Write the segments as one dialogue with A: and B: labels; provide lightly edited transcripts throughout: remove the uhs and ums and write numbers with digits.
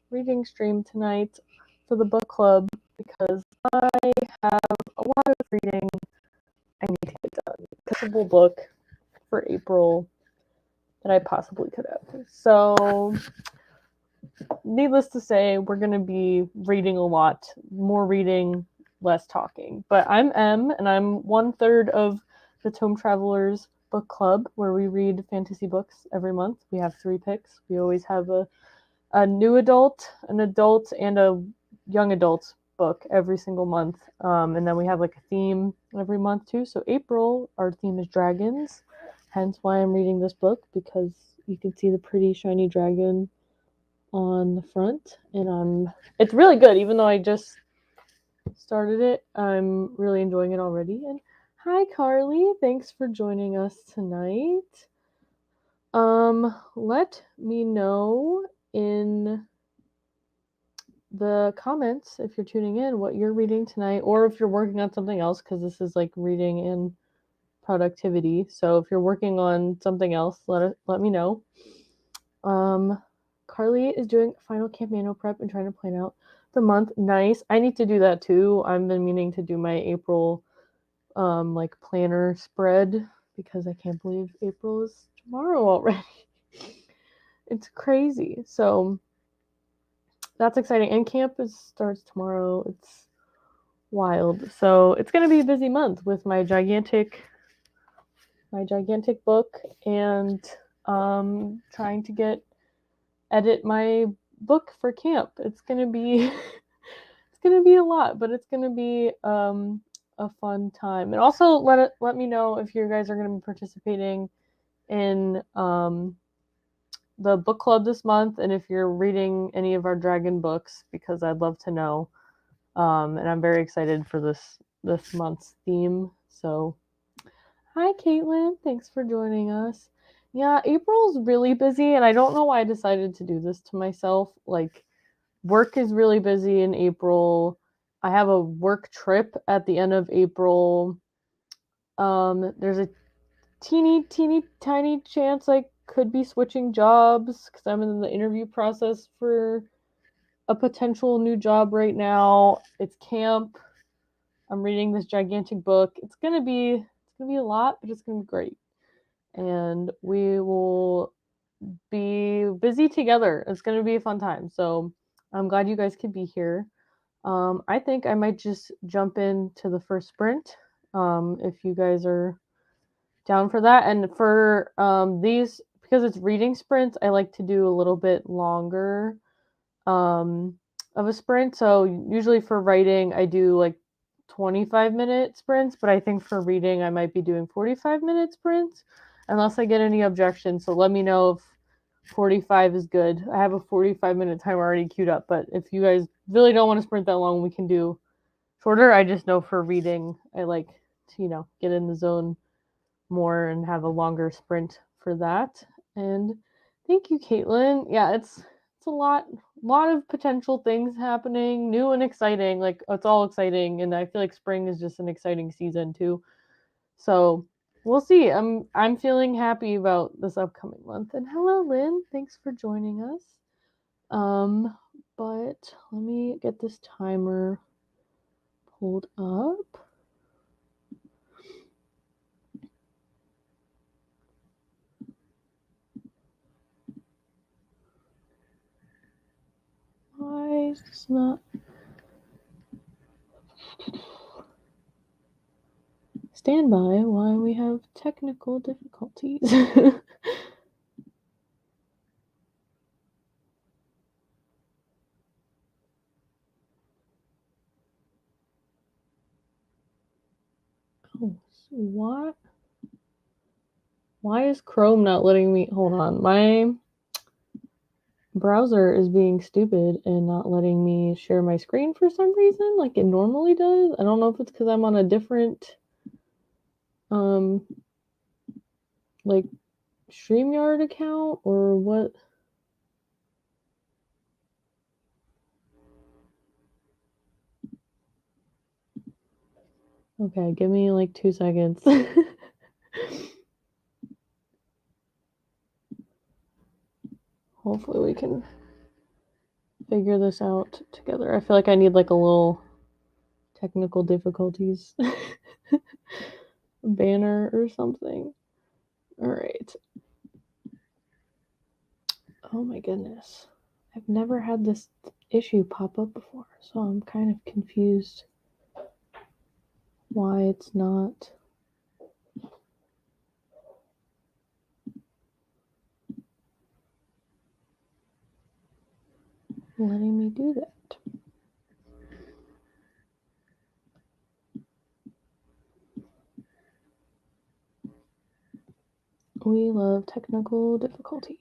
A: reading stream tonight for the book club because I have a lot of reading I need to get done. Possible book for April that I possibly could have. So, needless to say, we're going to be reading a lot. More reading, less talking. But I'm Em, and I'm 1/3 of the Tome Travelers book club, where we read fantasy books every month. We have 3 picks. We always have a new adult, an adult, and a young adult book every single month. And then we have like a theme every month too. So April, our theme is dragons. Hence why I'm reading this book, because you can see the pretty shiny dragon on the front. And it's really good, even though I just started it. I'm really enjoying it already. And hi Carly, thanks for joining us tonight. Let me know in the comments if you're tuning in what you're reading tonight, or if you're working on something else, because this is like reading and productivity. So if you're working on something else, let me know. Carly is doing final camp manual prep and trying to plan out the month. Nice. I need to do that too. I've been meaning to do my April like planner spread, because I can't believe April is tomorrow already. It's crazy. So that's exciting. And camp starts tomorrow. It's wild. So it's going to be a busy month with my gigantic book and trying to edit my book for camp. It's going to be a lot, but it's going to be a fun time. And also let me know if you guys are going to be participating in the book club this month, and if you're reading any of our dragon books, because I'd love to know. And I'm very excited for this month's theme. So, hi Caitlin, thanks for joining us. Yeah, April's really busy, and I don't know why I decided to do this to myself. Like, work is really busy in April. I have a work trip at the end of April. There's a teeny tiny chance I could be switching jobs, because I'm in the interview process for a potential new job right now. It's camp. I'm reading this gigantic book. It's gonna be a lot, but it's gonna be great. And we will be busy together. It's gonna be a fun time. So I'm glad you guys could be here. I think I might just jump into the first sprint, if you guys are down for that. And for these, because it's reading sprints, I like to do a little bit longer of a sprint. So usually for writing, I do like 25-minute sprints, but I think for reading, I might be doing 45-minute sprints, unless I get any objections. So let me know if 45 is good. I have a 45-minute timer already queued up, but if you guys really don't want to sprint that long, we can do shorter. I just know for reading, I like to, get in the zone more and have a longer sprint for that. And thank you, Caitlin. Yeah, it's a lot of potential things happening, new and exciting. Like, it's all exciting, and I feel like spring is just an exciting season too. So we'll see. I'm feeling happy about this upcoming month. And hello, Lynn. Thanks for joining us. But let me get this timer pulled up. Why is this not? Stand by while we have technical difficulties. Oh, what? Why is Chrome not letting me? Hold on. My browser is being stupid and not letting me share my screen for some reason, like it normally does. I don't know if it's because I'm on a different like StreamYard account or what. Okay, give me like 2 seconds. Hopefully we can figure this out together. I feel like I need like a little technical difficulties banner or something. All right. Oh my goodness. I've never had this issue pop up before, so I'm kind of confused why it's not letting me do that. We love technical difficulties.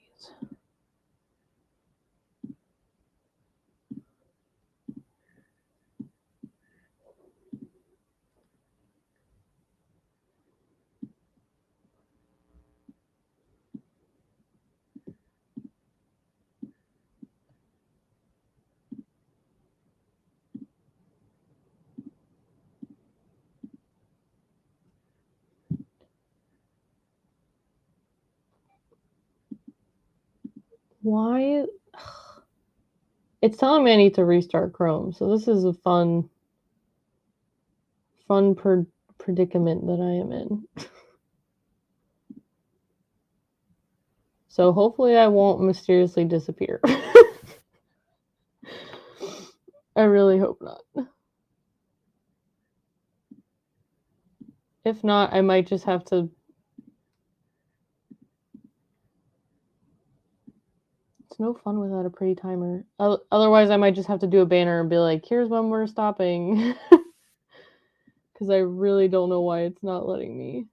A: Why? It's telling me I need to restart Chrome, so this is a fun predicament that I am in. So hopefully I won't mysteriously disappear. I really hope not. If not, I might just have to... It's no fun without a pretty timer. Otherwise, I might just have to do a banner and be like, here's when we're stopping. Because I really don't know why it's not letting me.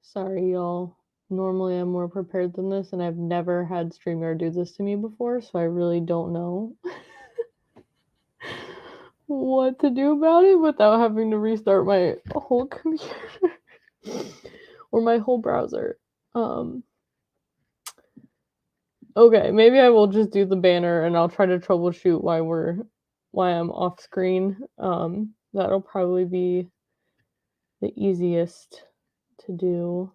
A: Sorry, y'all. Normally I'm more prepared than this, and I've never had StreamYard do this to me before, so I really don't know what to do about it without having to restart my whole computer or my whole browser. Okay, maybe I will just do the banner and I'll try to troubleshoot why I'm off screen. That'll probably be the easiest to do.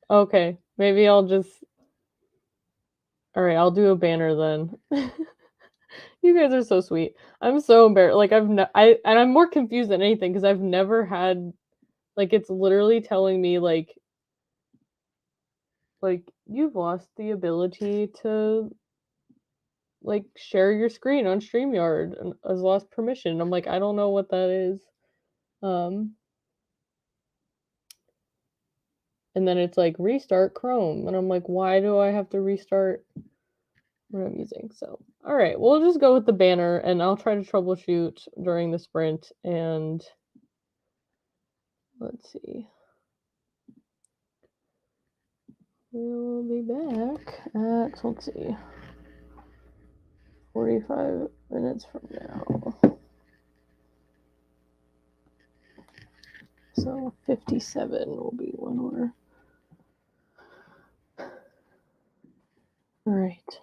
A: Okay, maybe I'll just... Alright, I'll do a banner then. You guys are so sweet. I'm so embarrassed. Like, and I'm more confused than anything because I've never had... Like, it's literally telling me, like, you've lost the ability to, like, share your screen on StreamYard and has lost permission. I'm like, I don't know what that is. And then it's like, restart Chrome. And I'm like, why do I have to restart what I'm using? So, all right, we'll just go with the banner and I'll try to troubleshoot during the sprint. And let's see. We'll be back at, let's see, 45 minutes from now. So 57 will be when we're... All right.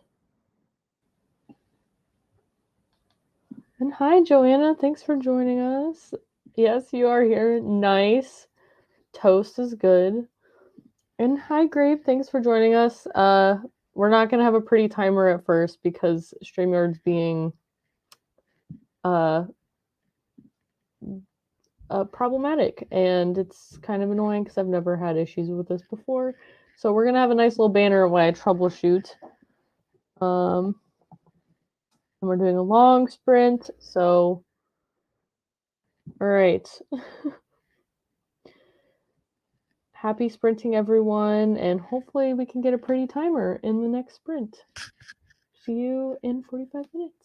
A: And hi, Joanna. Thanks for joining us. Yes, you are here. Nice. Toast is good. And hi, Grape. Thanks for joining us. We're not going to have a pretty timer at first because StreamYard's being problematic. And it's kind of annoying because I've never had issues with this before. So we're going to have a nice little banner while I troubleshoot. And we're doing a long sprint. So, all right. Happy sprinting, everyone, and hopefully we can get a pretty timer in the next sprint. See you in 45 minutes.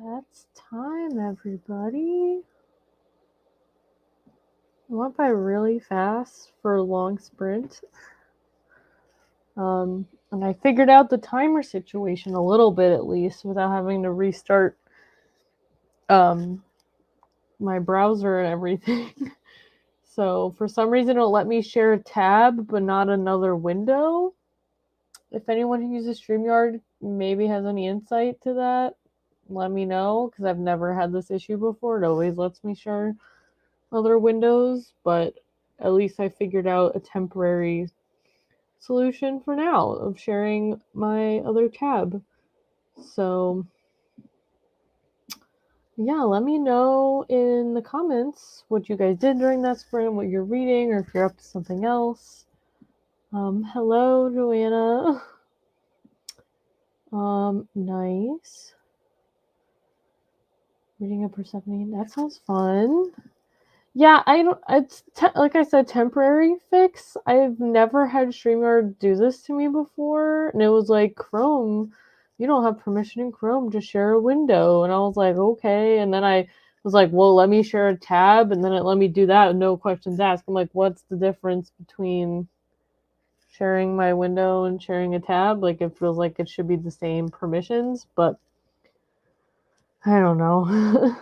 A: That's time, everybody. It went by really fast for a long sprint. And I figured out the timer situation a little bit at least without having to restart my browser and everything. So for some reason it'll let me share a tab but not another window. If anyone who uses StreamYard maybe has any insight to that, let me know, because I've never had this issue before. It always lets me share other windows, but at least I figured out a temporary solution for now of sharing my other tab. So yeah, let me know in the comments what you guys did during that sprint, what you're reading, or if you're up to something else. Hello, Joanna. Nice. Reading a Persephone. That sounds fun. Yeah, I don't. It's like I said, temporary fix. I've never had StreamYard do this to me before, and it was like, Chrome, you don't have permission in Chrome to share a window, and I was like, okay, and then I was like, well, let me share a tab, and then it let me do that, no questions asked. I'm like, what's the difference between sharing my window and sharing a tab? Like, it feels like it should be the same permissions, but I don't know.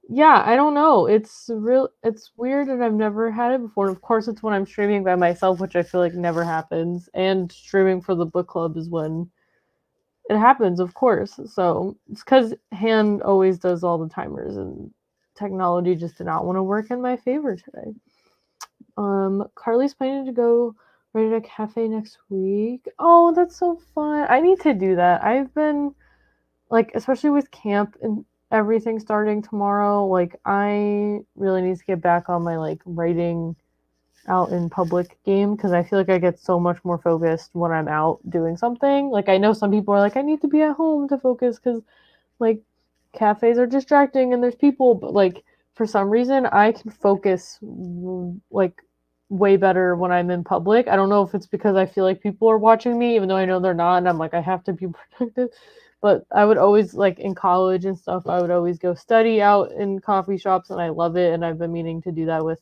A: Yeah, I don't know. It's weird, and I've never had it before. And of course, it's when I'm streaming by myself, which I feel like never happens. And streaming for the book club is when it happens, of course. So it's because Hand always does all the timers, and technology just did not want to work in my favor today. Carly's planning to go right at a cafe next week. Oh, that's so fun. I need to do that. I've been like, especially with camp and everything starting tomorrow, like I really need to get back on my like writing out in public game, because I feel like I get so much more focused when I'm out doing something. Like, I know some people are like, I need to be at home to focus because like cafes are distracting and there's people, but like for some reason I can focus like way better when I'm in public. I don't know if it's because I feel like people are watching me even though I know they're not, and I'm like, I have to be productive. But I would always, like in college and stuff, I would always go study out in coffee shops, and I love it, and I've been meaning to do that with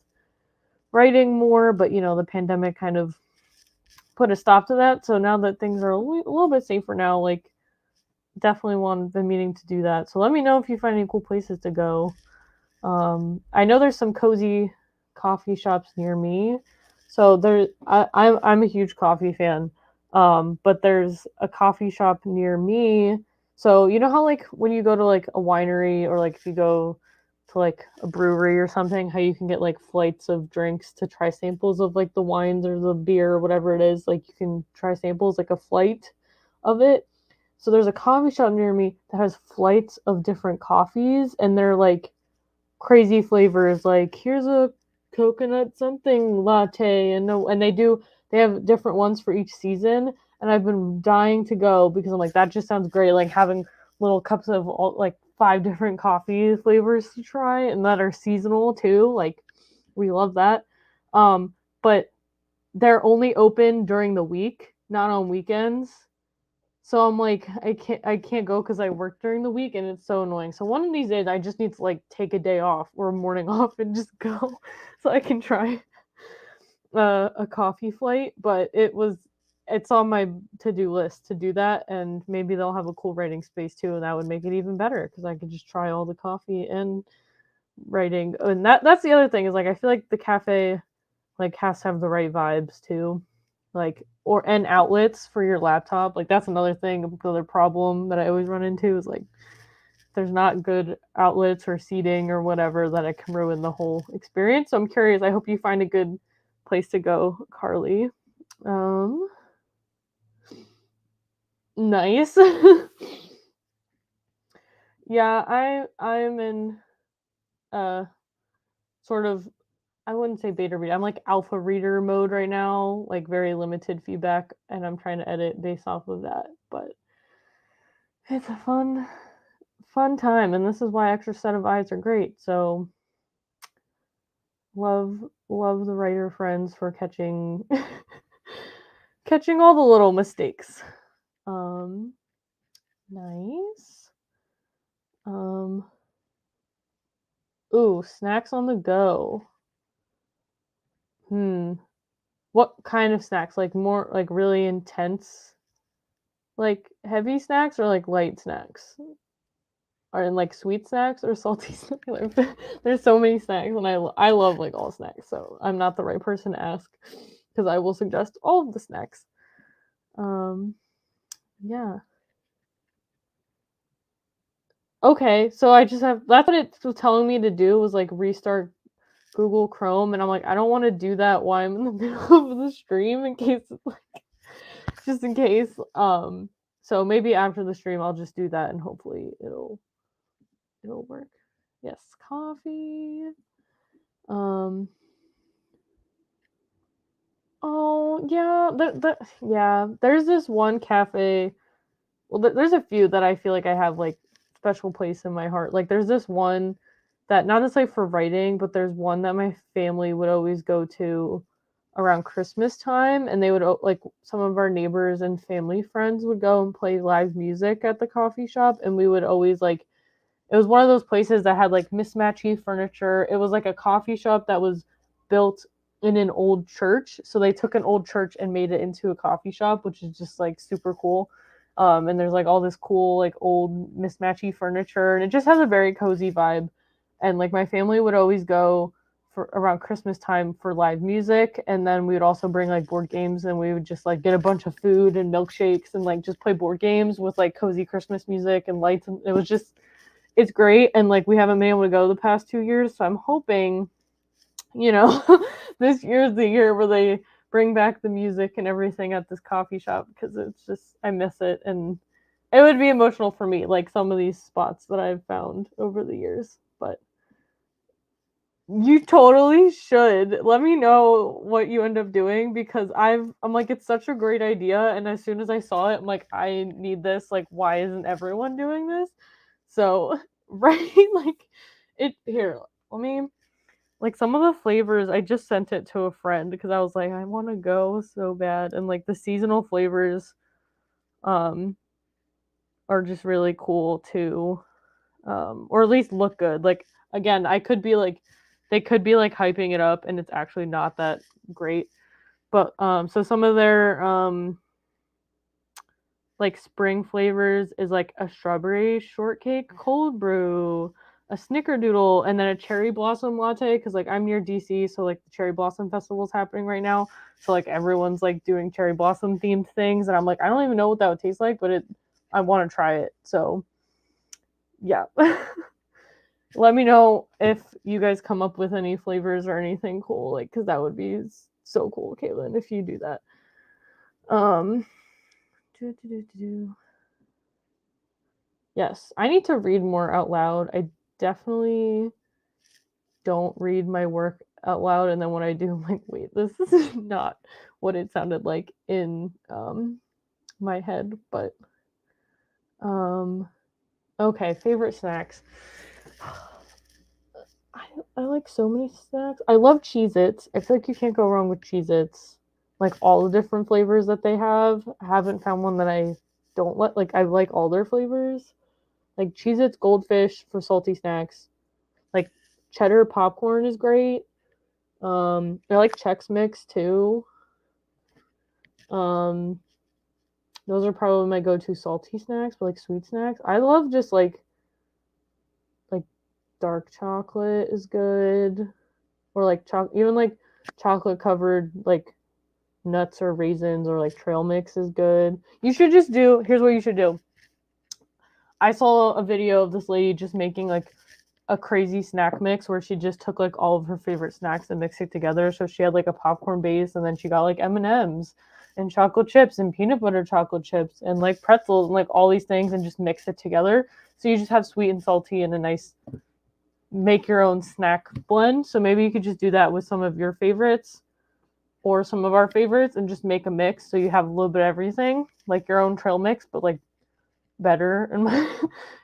A: writing more, but the pandemic kind of put a stop to that. So now that things are a little bit safer now, like definitely been meaning to do that. So let me know if you find any cool places to go. I know there's some cozy coffee shops near me. So I'm a huge coffee fan. But there's a coffee shop near me. So you know how like when you go to like a winery, or like if you go to like a brewery or something, how you can get like flights of drinks to try samples of like the wines or the beer or whatever it is. Like you can try samples, like a flight of it. So there's a coffee shop near me that has flights of different coffees, and they're like crazy flavors. Like, here's a coconut something latte, and they have different ones for each season. And I've been dying to go because I'm like, that just sounds great. Like having little cups of all, like 5 different coffee flavors to try, and that are seasonal too. Like, we love that. But they're only open during the week, not on weekends. So I'm like, I can't go because I work during the week, and it's so annoying. So one of these days I just need to like take a day off or a morning off and just go so I can try a coffee flight. But it's on my to-do list to do that, and maybe they'll have a cool writing space too, and that would make it even better because I could just try all the coffee and writing. And that's the other thing, is like I feel like the cafe like has to have the right vibes too, like, and outlets for your laptop. Like that's another thing, another problem that I always run into, is like there's not good outlets or seating or whatever, that it can ruin the whole experience. So I'm curious. I hope you find a good place to go, Carly. um Nice. Yeah, I'm in sort of, I wouldn't say beta reader. I'm like alpha reader mode right now, like very limited feedback, and I'm trying to edit based off of that. But it's a fun time, and this is why extra set of eyes are great. So love the writer friends for catching catching all the little mistakes. Um Nice. Ooh, snacks on the go. What kind of snacks? Like more like really intense, like heavy snacks or like light snacks? Or in like sweet snacks or salty snacks? Like, there's so many snacks, and I love like all snacks. So I'm not the right person to ask because I will suggest all of the snacks. Um, yeah. Okay, so I just have that's what it was telling me to do was like restart Google Chrome, and I'm like, I don't want to do that while I'm in the middle of the stream in case, just in case. So maybe after the stream, I'll just do that, and hopefully it'll work. Yes, coffee. Um. Oh yeah, yeah. There's this one cafe. Well, there's a few that I feel like I have like special place in my heart. Like there's this one that not necessarily for writing, but there's one that my family would always go to around Christmas time, and they would like some of our neighbors and family friends would go and play live music at the coffee shop, and we would always like it was one of those places that had like mismatchy furniture. It was like a coffee shop that was built in an old church. So they took an old church and made it into a coffee shop, which is just like super cool. And there's like all this cool like old mismatchy furniture, and it just has a very cozy vibe. And like my family would always go for around Christmas time for live music, and then we would also bring like board games, and we would just like get a bunch of food and milkshakes and like just play board games with like cozy Christmas music and lights, and it was just it's great. And like we haven't been able to go the past 2 years, so I'm hoping, this year's the year where they bring back the music and everything at this coffee shop, because it's just I miss it, and it would be emotional for me, like some of these spots that I've found over the years. But you totally should let me know what you end up doing, because I'm like it's such a great idea, and as soon as I saw it I'm like I need this, like why isn't everyone doing this? So right, like it here, let me like some of the flavors I just sent it to a friend because I was like I want to go so bad, and like the seasonal flavors um are just really cool too, or at least look good. Like again, I could be like they could be like hyping it up and it's actually not that great. But so some of their like spring flavors is like a strawberry shortcake cold brew, a snickerdoodle, and then a cherry blossom latte, because like I'm near DC, so like the cherry blossom festival is happening right now, so like everyone's like doing cherry blossom themed things, and I'm like I don't even know what that would taste like, but I want to try it. So yeah. Let me know if you guys come up with any flavors or anything cool, like because that would be so cool, Caitlin, if you do that. um Yes, I need to read more out loud. I definitely don't read my work out loud, and then when I do, I'm like, wait, this is not what it sounded like in my head. But okay, favorite snacks. I like so many snacks. I love Cheez-Its. I feel like you can't go wrong with Cheez-Its. Like all the different flavors that they have. I haven't found one that I don't like I like all their flavors. Like Cheez-Its Goldfish for salty snacks. Like cheddar popcorn is great. I like Chex Mix too. Um, those are probably my go-to salty snacks, but like sweet snacks, I love just like dark chocolate is good, or like even like chocolate covered like nuts or raisins, or like trail mix is good. You should just do. Here's what you should do. I saw a video of this lady just making like a crazy snack mix where she just took like all of her favorite snacks and mixed it together. So she had like a popcorn base, and then she got like M&Ms and chocolate chips and peanut butter chocolate chips and like pretzels and like all these things, and just mix it together. So you just have sweet and salty and a nice make your own snack blend. So maybe you could just do that with some of your favorites or some of our favorites and just make a mix, so you have a little bit of everything, like your own trail mix, but like better. And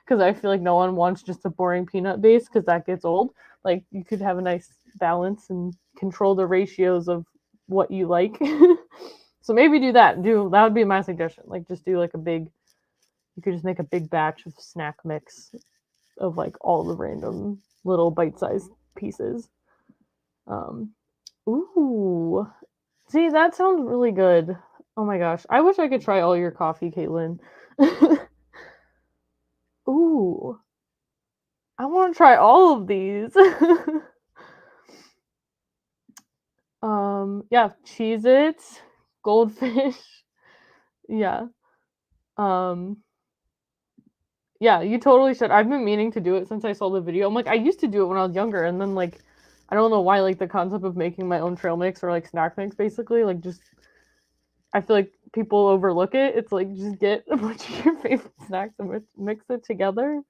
A: because I feel like no one wants just a boring peanut base, because that gets old. Like you could have a nice balance and control the ratios of what you like. So maybe do that. That would be my suggestion. Like just do like a big. You could just make a big batch of snack mix. of like all the random little bite-sized pieces. Ooh, see, that sounds really good. Oh my gosh, I wish I could try all your coffee, Caitlin. Ooh, I want to try all of these. Yeah, Cheez-Its, Goldfish. Yeah. Um, yeah, you totally should. I've been meaning to do it since I saw the video. I'm like, I used to do it when I was younger, and then like, I don't know why, like the concept of making my own trail mix or like snack mix, basically, like just, I feel like people overlook it. It's like just get a bunch of your favorite snacks and mix it together,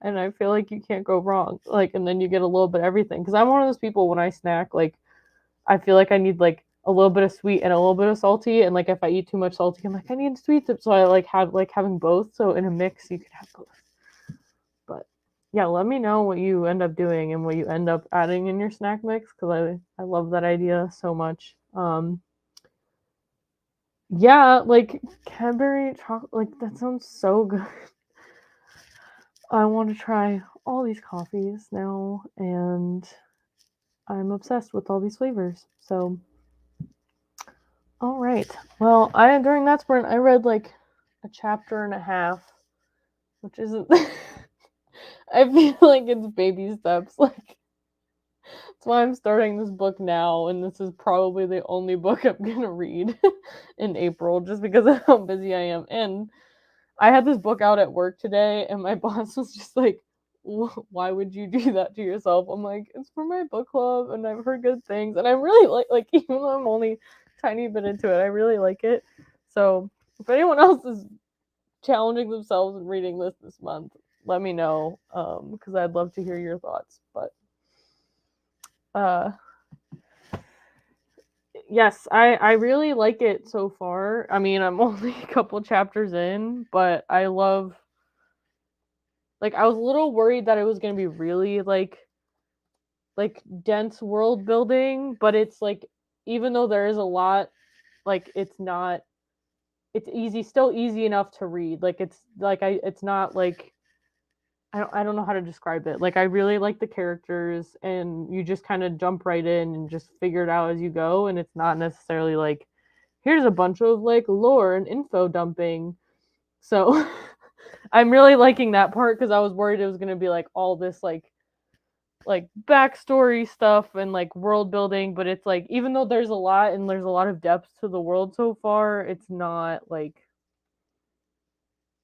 A: and I feel like you can't go wrong. Like, and then you get a little bit of everything. Because I'm one of those people when I snack, like I feel like I need like a little bit of sweet and a little bit of salty, and like if I eat too much salty, I'm like I need sweet, so I like have like having both. So in a mix, you could have both. But yeah, let me know what you end up doing and what you end up adding in your snack mix because I love that idea so much. Yeah, like Cadbury chocolate, like that sounds so good. I want to try all these coffees now, and I'm obsessed with all these flavors. So, all right. Well, I during that sprint, I read like a chapter and a half, which isn't. I feel like it's baby steps. Like that's why I'm starting this book now, and this is probably the only book I'm gonna read in April, just because of how busy I am. And I had this book out at work today, and my boss was just like, "Why would you do that to yourself?" I'm like, "It's for my book club, and I've heard good things, and I really like even though I'm only a tiny bit into it, I really like it." So if anyone else is challenging themselves and reading this month, let me know, because I'd love to hear your thoughts. But uh, yes, I really like it so far. I mean, I'm only a couple chapters in, but I love. Like I was a little worried that it was gonna be really like dense world building, but it's like even though there is a lot, like it's not it's easy, still easy enough to read. Like it's not like I don't know how to describe it. Like I really like the characters and you just kind of jump right in and just figure it out as you go, and it's not necessarily like here's a bunch of like lore and info dumping. So I'm really liking that part because I was worried it was gonna be like all this like backstory stuff and like world building, but it's like even though there's a lot and there's a lot of depth to the world so far, it's not like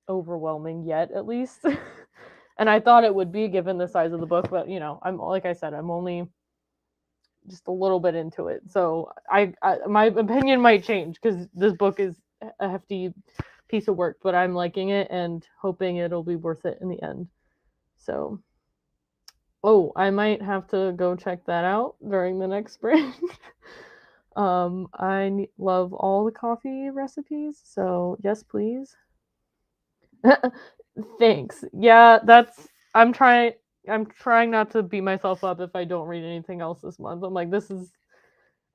A: overwhelming yet, at least. And I thought it would be given the size of the book, but you know, I'm like I said, I'm only just a little bit into it, so I my opinion might change because this book is a hefty piece of work, but I'm liking it and hoping it'll be worth it in the end. So, oh, I might have to go check that out during the next sprint. I love all the coffee recipes, so yes, please. Thanks. Yeah, that's. I'm trying. I'm trying not to beat myself up if I don't read anything else this month. I'm like, this is.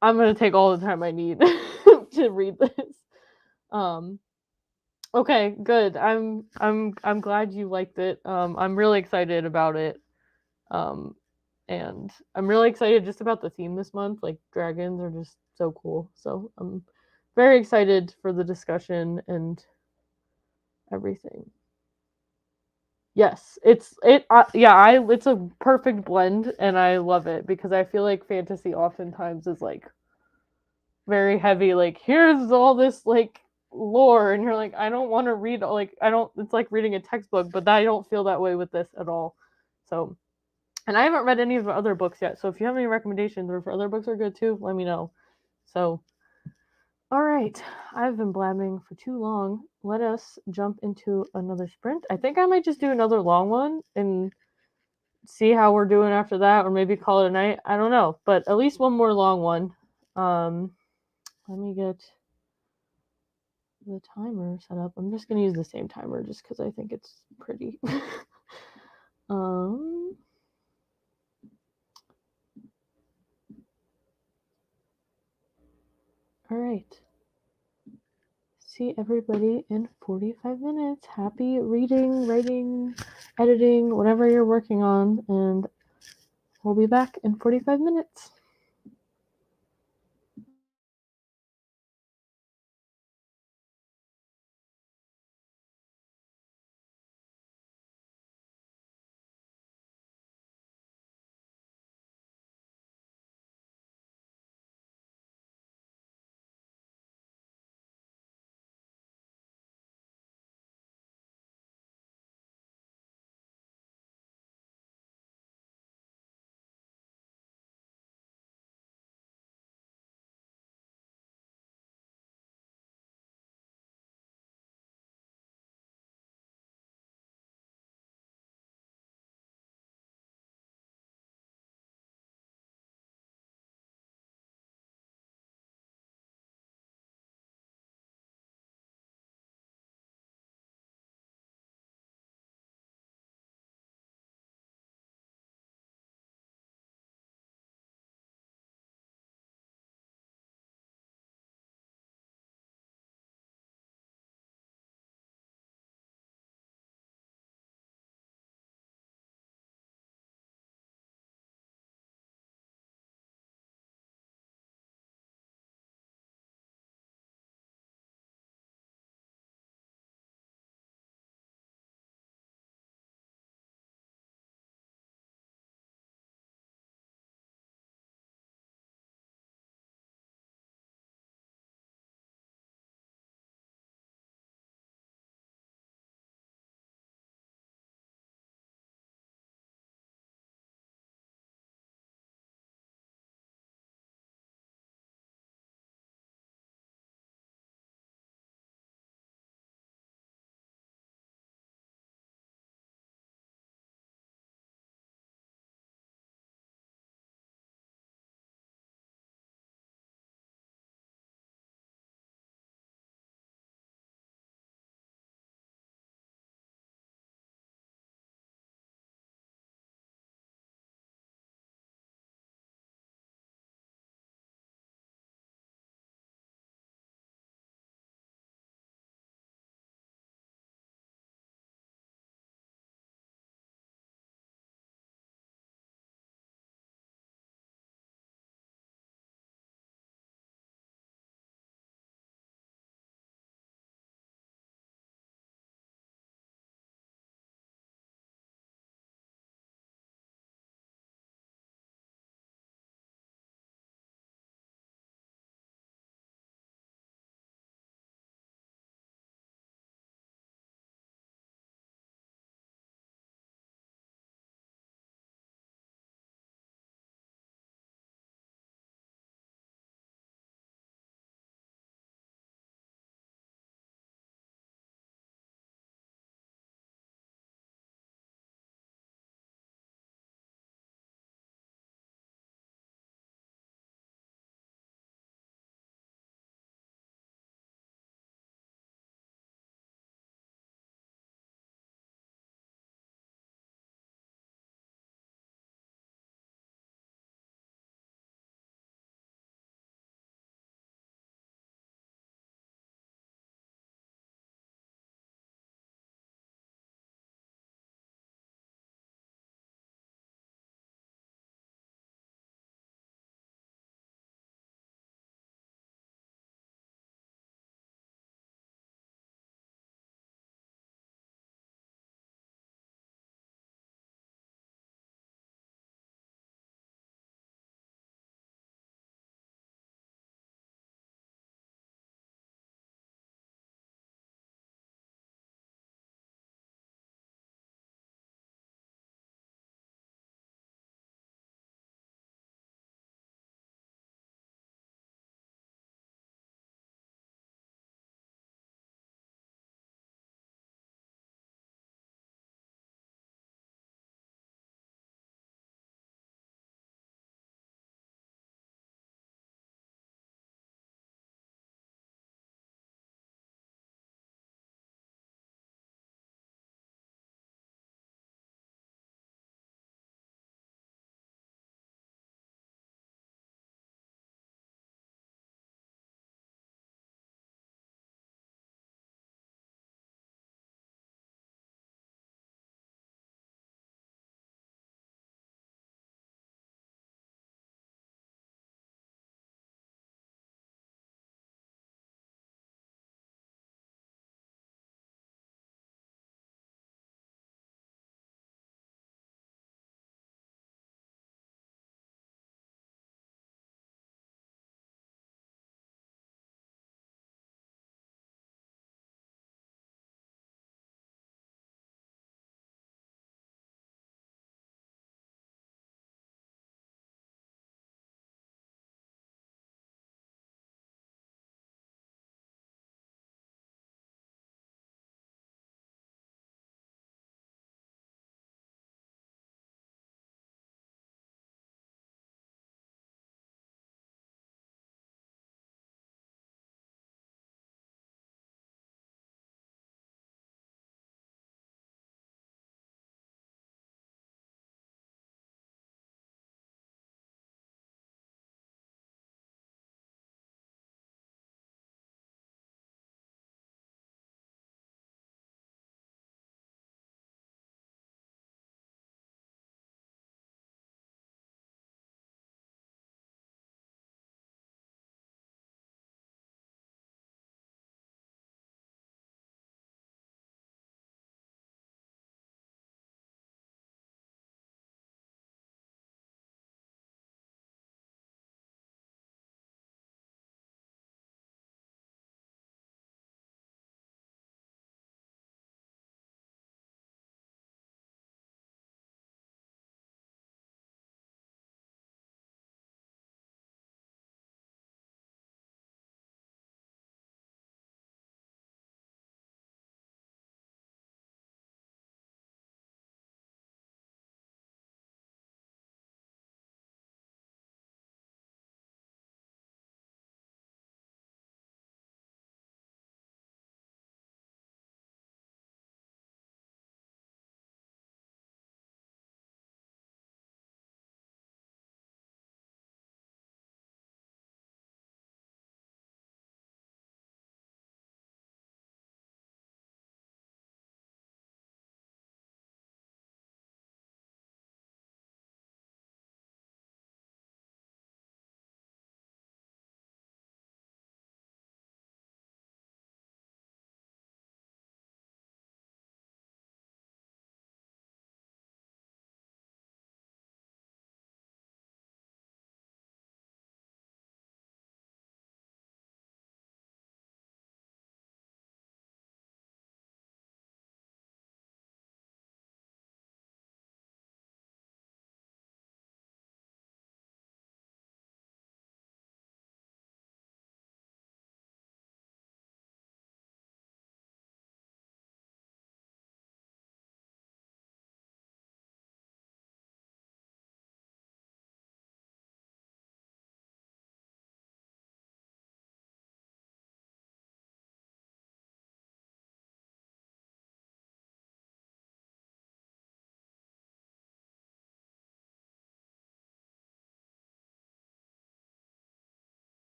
A: I'm gonna take all the time I need to read this. Um. Okay, good. I'm glad you liked it. I'm really excited about it. Um, and I'm really excited just about the theme this month. Like dragons are just so cool. So I'm very excited for the discussion and everything. Yes, yeah, I it's a perfect blend and I love it because I feel like fantasy oftentimes is like very heavy like here's all this like lore and you're like I don't want to read like I don't it's like reading a textbook, but I don't feel that way with this at all. So and I haven't read any of the other books yet, so if you have any recommendations or if other books are good too, let me know. So, all right, I've been blabbing for too long. Let us jump into another sprint. I think I might just do another long one and see how we're doing after that, or maybe call it a night. I don't know, but at least one more long one. Let me get the timer set up. I'm just gonna use the same timer just because I think it's pretty. um. All right. see everybody in 45 minutes. Happy reading, writing, editing, whatever you're working on, and we'll be back in 45 minutes.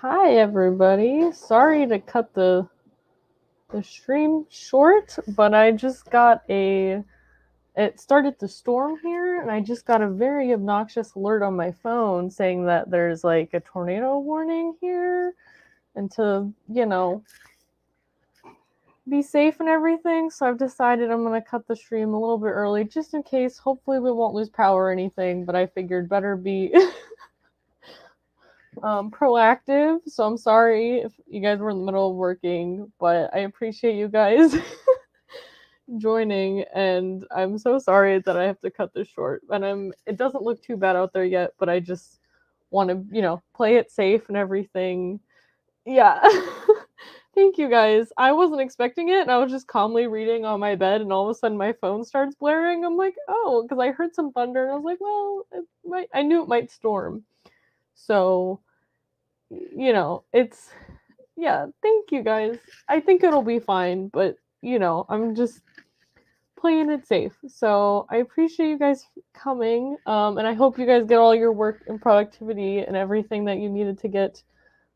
A: Hi everybody. Sorry to cut the stream short, but I just got it started to storm here and I just got a very obnoxious alert on my phone saying that there's like a tornado warning here and to, be safe and everything. So I've decided I'm going to cut the stream a little bit early just in case. Hopefully we won't lose power or anything, but I figured better be proactive. So I'm sorry if you guys were in the middle of working, but I appreciate you guys joining, and I'm so sorry that I have to cut this short. And it doesn't look too bad out there yet, but I just want to, play it safe and everything. Yeah. Thank you guys. I wasn't expecting it, and I was just calmly reading on my bed, and all of a sudden my phone starts blaring. I'm like, oh, because I heard some thunder, and I was like, well, I knew it might storm. So, it's, yeah, thank you guys. I think it'll be fine, but, I'm just playing it safe. So I appreciate you guys coming, and I hope you guys get all your work and productivity and everything that you needed to get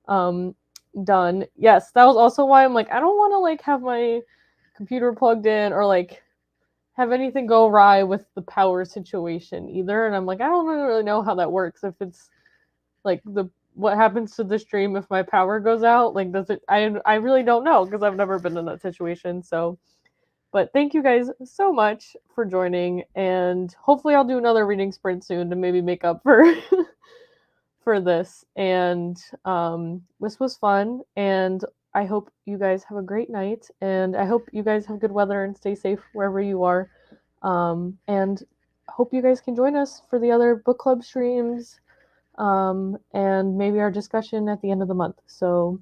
A: done. Yes, that was also why I'm like, I don't want to like have my computer plugged in or like have anything go awry with the power situation either. And I'm like, I don't really know how that works. If it's like what happens to the stream if my power goes out? Like, does it? I really don't know because I've never been in that situation. So, but thank you guys so much for joining, and hopefully I'll do another reading sprint soon to maybe make up for for this. And this was fun, and I hope you guys have a great night, and I hope you guys have good weather and stay safe wherever you are. And hope you guys can join us for the other book club streams, and maybe our discussion at the end of the month. So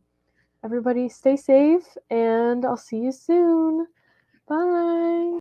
A: everybody stay safe, and I'll see you soon. Bye.